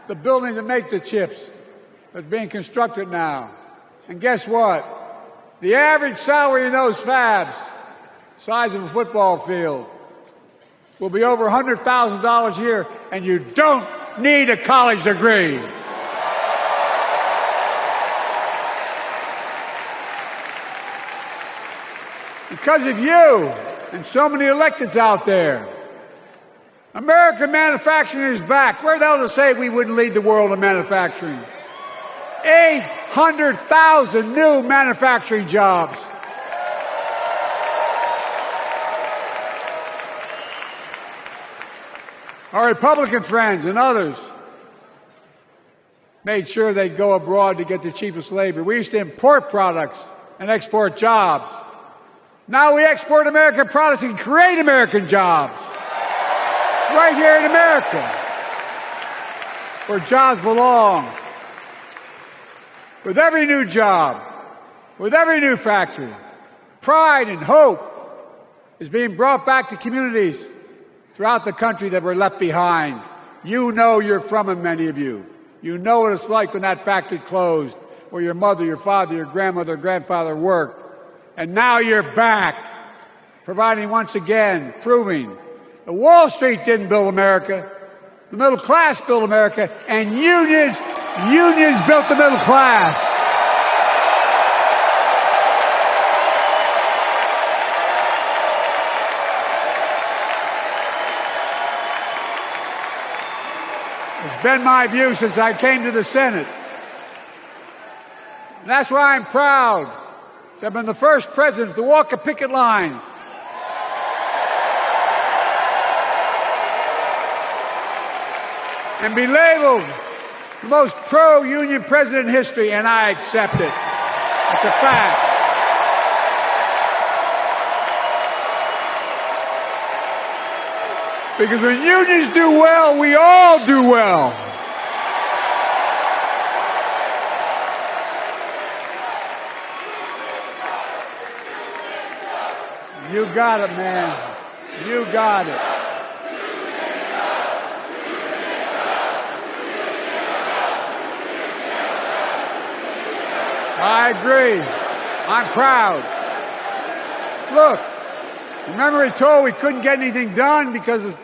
the buildings that make the chips that's being constructed now. And guess what? The average salary in those fabs, size of a football field, will be over $100,000 a year, and you don't need a college degree. Because of you and so many electeds out there, American manufacturing is back. Where the hell to say we wouldn't lead the world in manufacturing? 800,000 new manufacturing jobs. Our Republican friends and others made sure they'd go abroad to get the cheapest labor. We used to import products and export jobs. Now we export American products and create American jobs. Right here in America, where jobs belong. With every new job, with every new factory, pride and hope is being brought back to communities throughout the country that were left behind. You know you're from them, many of you. You know what it's like when that factory closed, where your mother, your father, your grandmother, grandfather worked. And now you're back, providing once again, proving that Wall Street didn't build America, the middle class built America, and unions built the middle class. It's been my view since I came to the Senate. And that's why I'm proud to have been the first president to walk a picket line and be labeled the most pro-union president in history, and I accept it. It's a fact. Because when unions do well, we all do well. You got it, man. You got it. I agree. I'm proud. Look, remember we told we couldn't get anything done because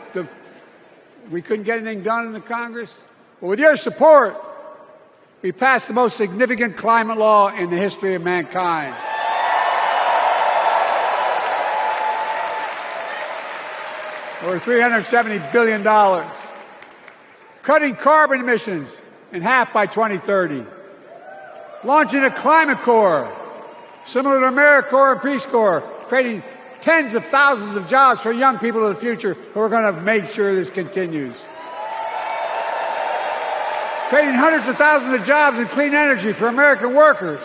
we couldn't get anything done in the Congress? Well, with your support, we passed the most significant climate law in the history of mankind. Over $370 billion. Cutting carbon emissions in half by 2030. Launching a climate corps, similar to AmeriCorps and Peace Corps, creating tens of thousands of jobs for young people of the future who are going to make sure this continues. Creating hundreds of thousands of jobs in clean energy for American workers,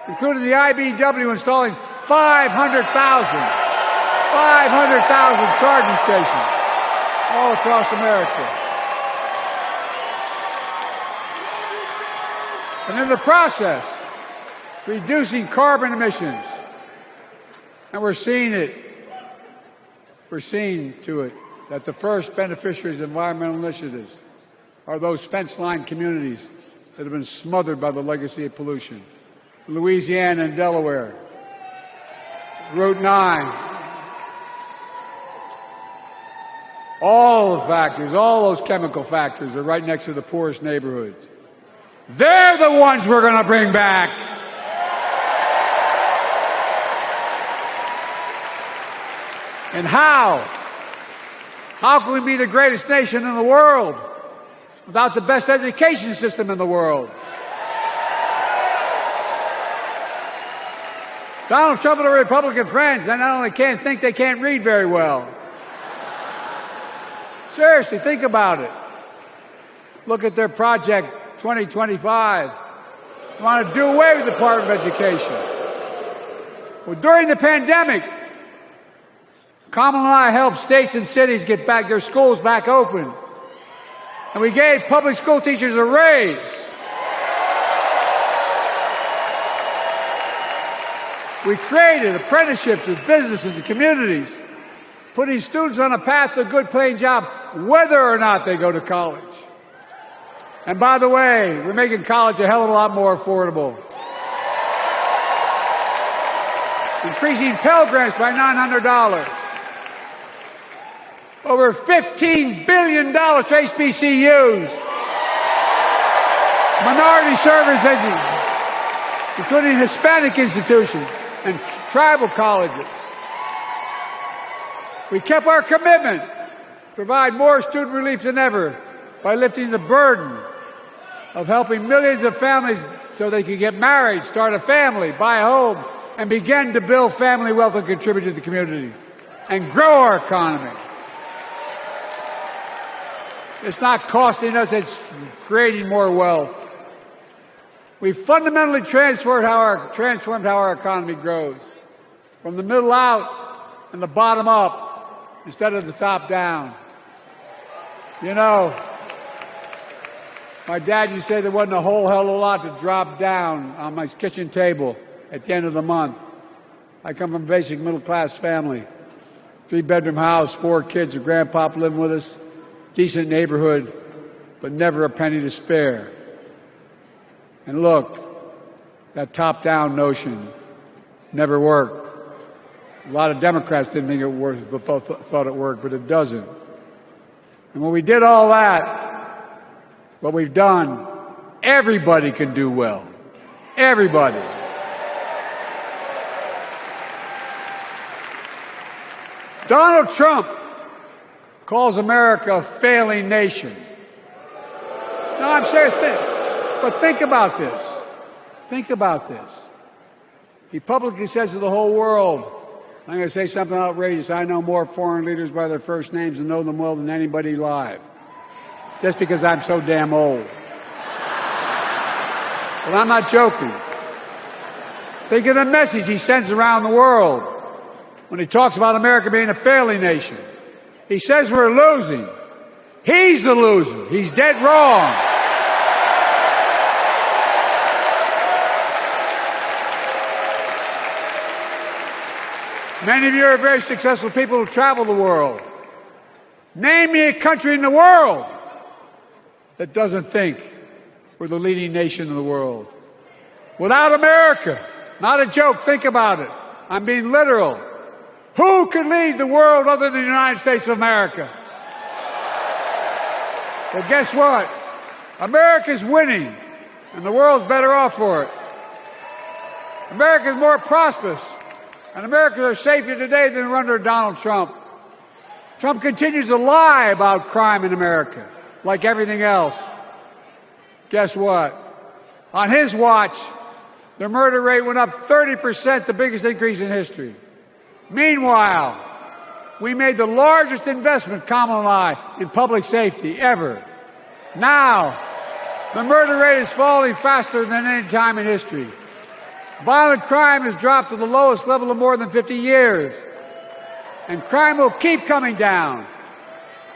including the IBEW installing 500,000 charging stations all across America. And in the process, reducing carbon emissions. And we're seeing it. We're seeing to it that the first beneficiaries of environmental initiatives are those fence-lined communities that have been smothered by the legacy of pollution. Louisiana and Delaware, Route 9, all the factories, all those chemical factories are right next to the poorest neighborhoods. They're the ones we're going to bring back. And how? How can we be the greatest nation in the world without the best education system in the world? Donald Trump and the Republican friends, they not only can't think, they can't read very well. Seriously, think about it. Look at their Project 2025. They want to do away with the Department of Education. Well, during the pandemic, Kamala and I helped states and cities get back their schools back open. And we gave public school teachers a raise. We created apprenticeships with businesses and communities, putting students on a path to a good paying job, whether or not they go to college. And by the way, we're making college a hell of a lot more affordable. Increasing Pell Grants by $900. Over $15 billion to HBCUs. Minority service education, including Hispanic institutions and tribal colleges. We kept our commitment to provide more student relief than ever by lifting the burden of helping millions of families so they could get married, start a family, buy a home, and begin to build family wealth and contribute to the community and grow our economy. It's not costing us, it's creating more wealth. We've fundamentally transformed how our economy grows, from the middle out and the bottom up instead of the top down. You know, my dad used to say there wasn't a whole hell of a lot to drop down on my kitchen table at the end of the month. I come from a basic middle-class family, 3-bedroom house, 4 kids, a grandpop living with us, decent neighborhood, but never a penny to spare. And look, that top-down notion never worked. A lot of Democrats didn't think it worked, thought it worked, but it doesn't. And when we did all that, what we've done, everybody can do well. Everybody. Donald Trump calls America a failing nation. No, I'm serious. But think about this. Think about this. He publicly says to the whole world, I'm going to say something outrageous, I know more foreign leaders by their first names and know them well than anybody alive. Just because I'm so damn old. But I'm not joking. Think of the message he sends around the world when he talks about America being a failing nation. He says we're losing. He's the loser. He's dead wrong. Many of you are very successful people who travel the world. Name me a country in the world that doesn't think we're the leading nation in the world. Without America, not a joke, think about it. I'm being literal. Who could lead the world other than the United States of America? Well, guess what? America's winning, and the world's better off for it. America's more prosperous, and Americans are safer today than under Donald Trump. Trump continues to lie about crime in America, like everything else. Guess what? On his watch, the murder rate went up 30%, the biggest increase in history. Meanwhile, we made the largest investment, Kamala and I, in public safety ever. Now, the murder rate is falling faster than any time in history. Violent crime has dropped to the lowest level of more than 50 years. And crime will keep coming down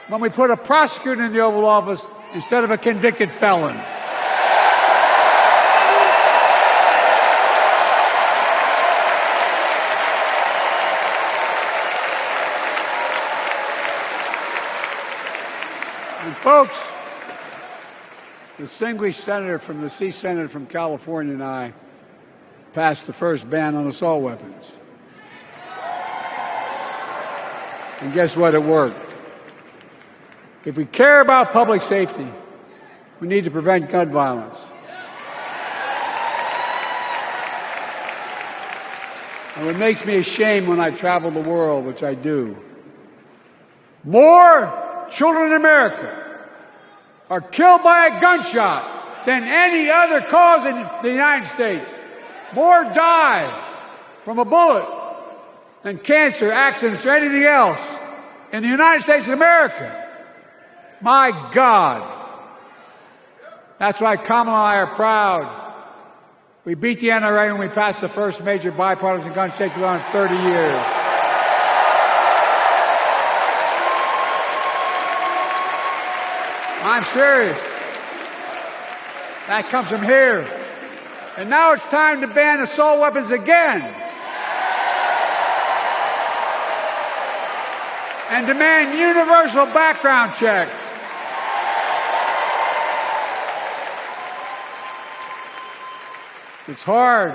when we put a prosecutor in the Oval Office instead of a convicted felon. And folks, the distinguished senator from the C Senate from California and I passed the first ban on assault weapons. And guess what? It worked. If we care about public safety, we need to prevent gun violence. And what makes me ashamed when I travel the world, which I do, more children in America are killed by a gunshot than any other cause in the United States. More die from a bullet than cancer, accidents, or anything else in the United States of America. My God. That's why Kamala and I are proud. We beat the NRA when we passed the first major bipartisan gun safety law in 30 years. I'm serious. That comes from here. And now it's time to ban assault weapons again. And demand universal background checks. It's hard.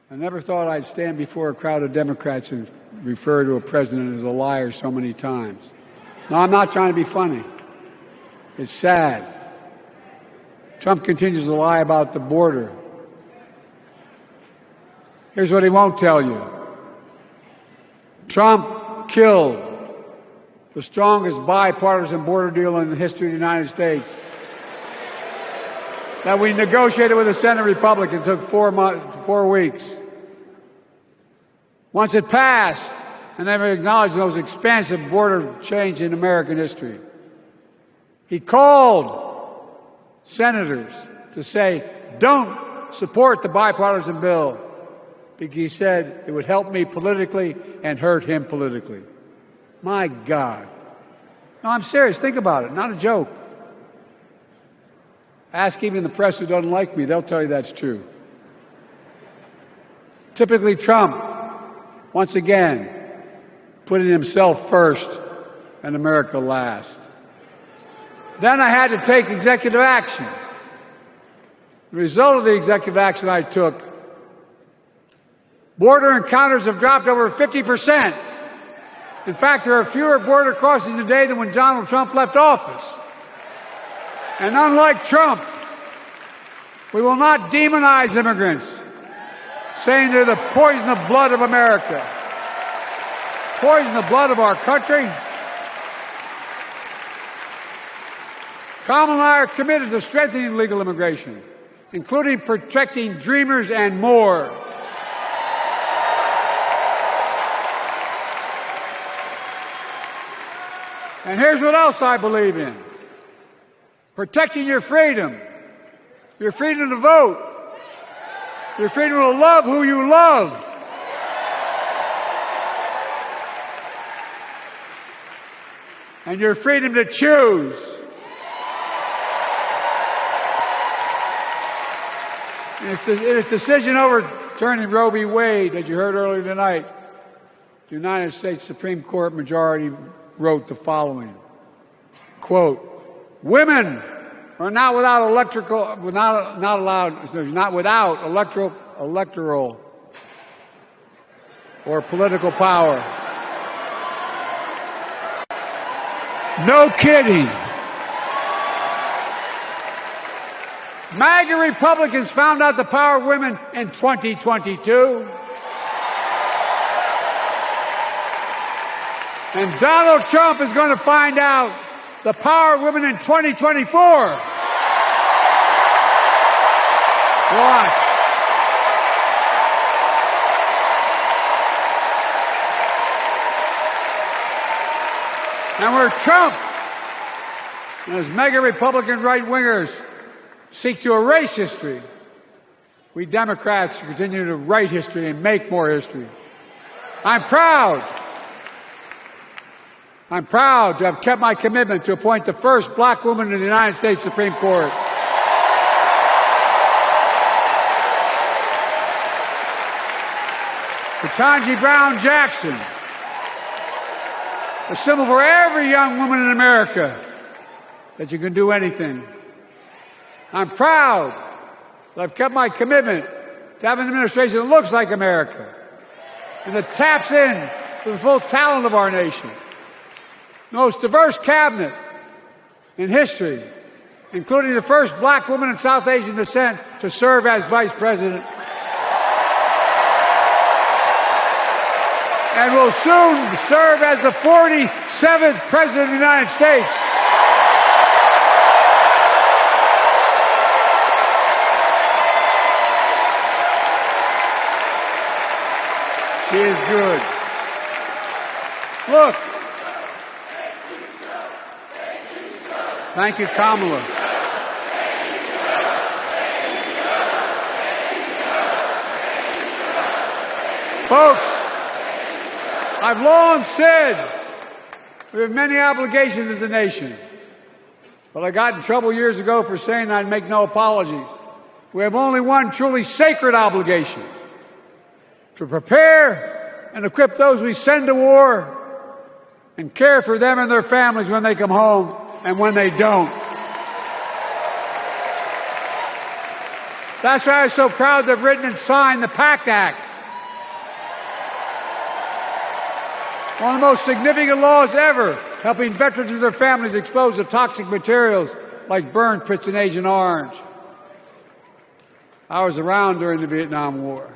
I never thought I'd stand before a crowd of Democrats and refer to a president as a liar so many times. No, I'm not trying to be funny. It's sad. Trump continues to lie about the border. Here's what he won't tell you. Trump killed the strongest bipartisan border deal in the history of the United States that we negotiated with the Senate Republicans. Took 4 weeks. Once it passed, and never acknowledged the most expansive border change in American history. He called senators to say, don't support the bipartisan bill, because he said it would help me politically and hurt him politically. My God. No, I'm serious. Think about it. Not a joke. Ask even the press who doesn't like me. They'll tell you that's true. Typically, Trump, once again, putting himself first and America last. Then I had to take executive action. The result of the executive action I took, border encounters have dropped over 50%. In fact, there are fewer border crossings today than when Donald Trump left office. And unlike Trump, we will not demonize immigrants, saying they're the poison of blood of America. Poison the blood of our country. Kamala and I are committed to strengthening legal immigration, including protecting dreamers and more. And here's what else I believe in. Protecting your freedom to vote, your freedom to love who you love. And your freedom to choose. In its decision overturning Roe v. Wade, as you heard earlier tonight, the United States Supreme Court majority wrote the following, quote, women are not without electoral or political power. No kidding. MAGA Republicans found out the power of women in 2022. And Donald Trump is going to find out the power of women in 2024. Watch. And where Trump and his mega Republican right-wingers seek to erase history, we Democrats continue to write history and make more history. I'm proud to have kept my commitment to appoint the first black woman in the United States Supreme Court. Ketanji Brown Jackson, a symbol for every young woman in America that you can do anything. I'm proud that I've kept my commitment to have an administration that looks like America and that taps in to the full talent of our nation. The most diverse cabinet in history, including the first black woman of South Asian descent to serve as vice president. And will soon serve as the 47th president of the United States. She is good. Look. Thank you, Kamala. Folks, I've long said we have many obligations as a nation, but I got in trouble years ago for saying I'd make no apologies. We have only one truly sacred obligation: to prepare and equip those we send to war and care for them and their families when they come home and when they don't. That's why I'm so proud to have written and signed the PACT Act. One of the most significant laws ever, helping veterans and their families exposed to toxic materials like burn pits in Agent Orange. I was around during the Vietnam War.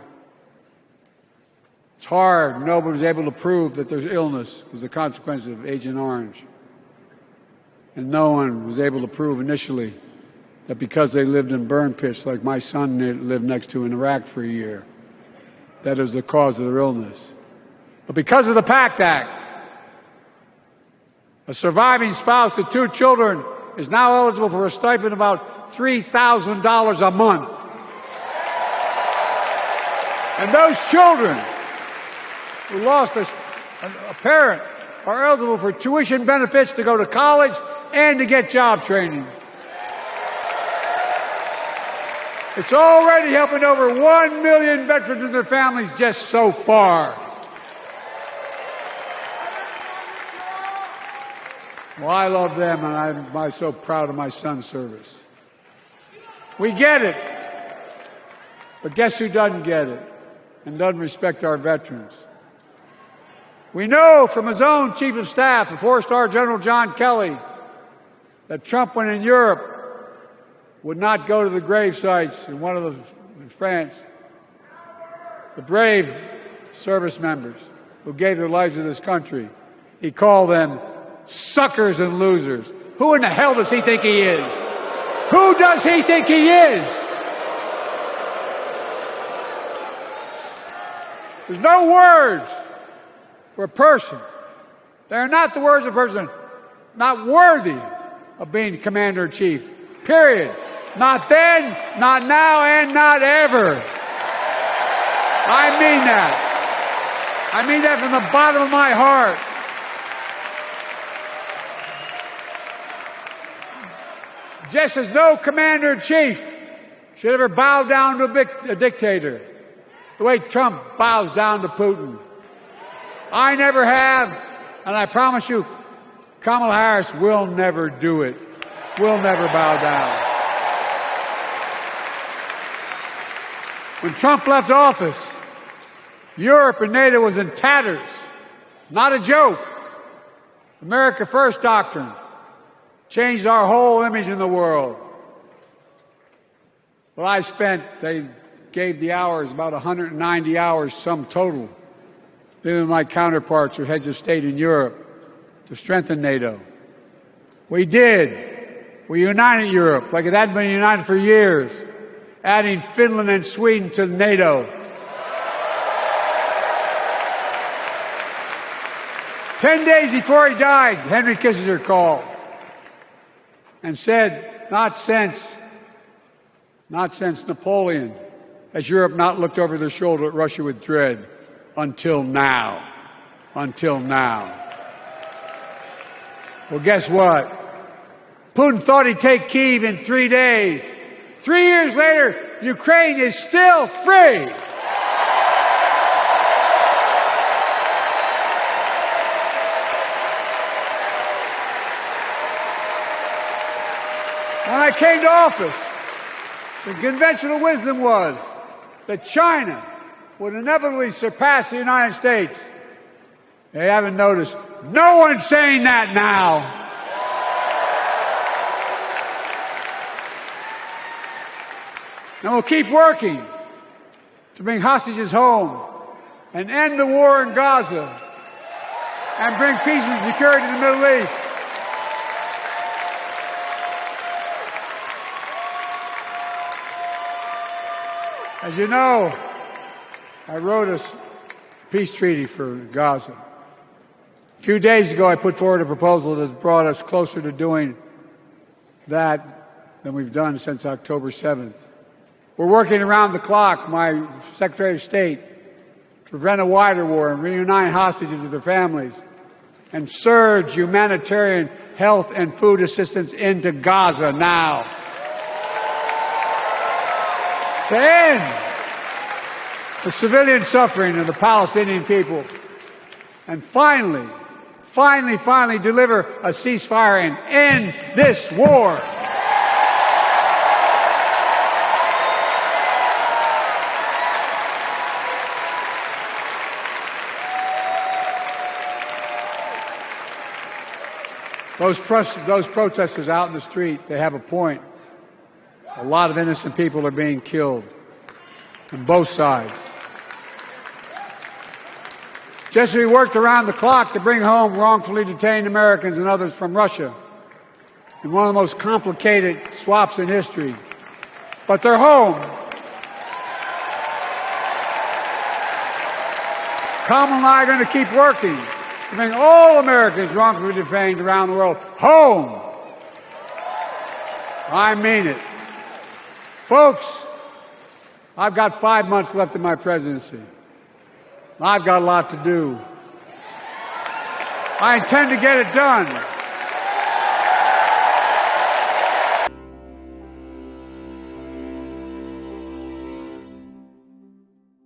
It's hard. Nobody was able to prove that there's illness was the consequence of Agent Orange. And no one was able to prove initially that because they lived in burn pits like my son lived next to in Iraq for a year, that is the cause of their illness. But because of the PACT Act, a surviving spouse with 2 children is now eligible for a stipend of about $3,000 a month. And those children who lost a parent are eligible for tuition benefits to go to college and to get job training. It's already helping over 1 million veterans and their families just so far. Well, I love them, and I'm so proud of my son's service. We get it. But guess who doesn't get it and doesn't respect our veterans? We know from his own chief of staff, the 4-star General John Kelly, that Trump, when in Europe, would not go to the grave sites in France. The brave service members who gave their lives to this country, he called them suckers and losers. Who in the hell does he think he is? Who does he think he is? There's no words for a person. They are not the words of a person not worthy of being commander-in-chief. Period. Not then, not now, and not ever. I mean that. I mean that from the bottom of my heart. Just as no commander-in-chief should ever bow down to a dictator, the way Trump bows down to Putin. I never have, and I promise you, Kamala Harris will never do it. Will never bow down. When Trump left office, Europe and NATO was in tatters. Not a joke. America First doctrine changed our whole image in the world. Well, they gave the hours, about 190 hours, sum total, leaving my counterparts or heads of state in Europe to strengthen NATO. We did. We united Europe like it hadn't been united for years, adding Finland and Sweden to NATO. 10 days before he died, Henry Kissinger called and said, not since Napoleon has Europe not looked over their shoulder at Russia with dread until now. Until now. Well, guess what? Putin thought he'd take Kyiv in 3 days. 3 years later, Ukraine is still free. When I came to office, the conventional wisdom was that China would inevitably surpass the United States. They haven't noticed. No one's saying that now. And we'll keep working to bring hostages home and end the war in Gaza and bring peace and security to the Middle East. As you know, I wrote a peace treaty for Gaza. A few days ago, I put forward a proposal that brought us closer to doing that than we've done since October 7th. We're working around the clock, my Secretary of State, to prevent a wider war and reunite hostages with their families and surge humanitarian health and food assistance into Gaza now. To end the civilian suffering of the Palestinian people and finally deliver a ceasefire and end this war. Those protesters out in the street, they have a point. A lot of innocent people are being killed on both sides. Just as we worked around the clock to bring home wrongfully detained Americans and others from Russia in one of the most complicated swaps in history, but they're home. Kamala and I are going to keep working to bring all Americans wrongfully detained around the world home. I mean it. Folks, I've got 5 months left in my presidency. I've got a lot to do. I intend to get it done.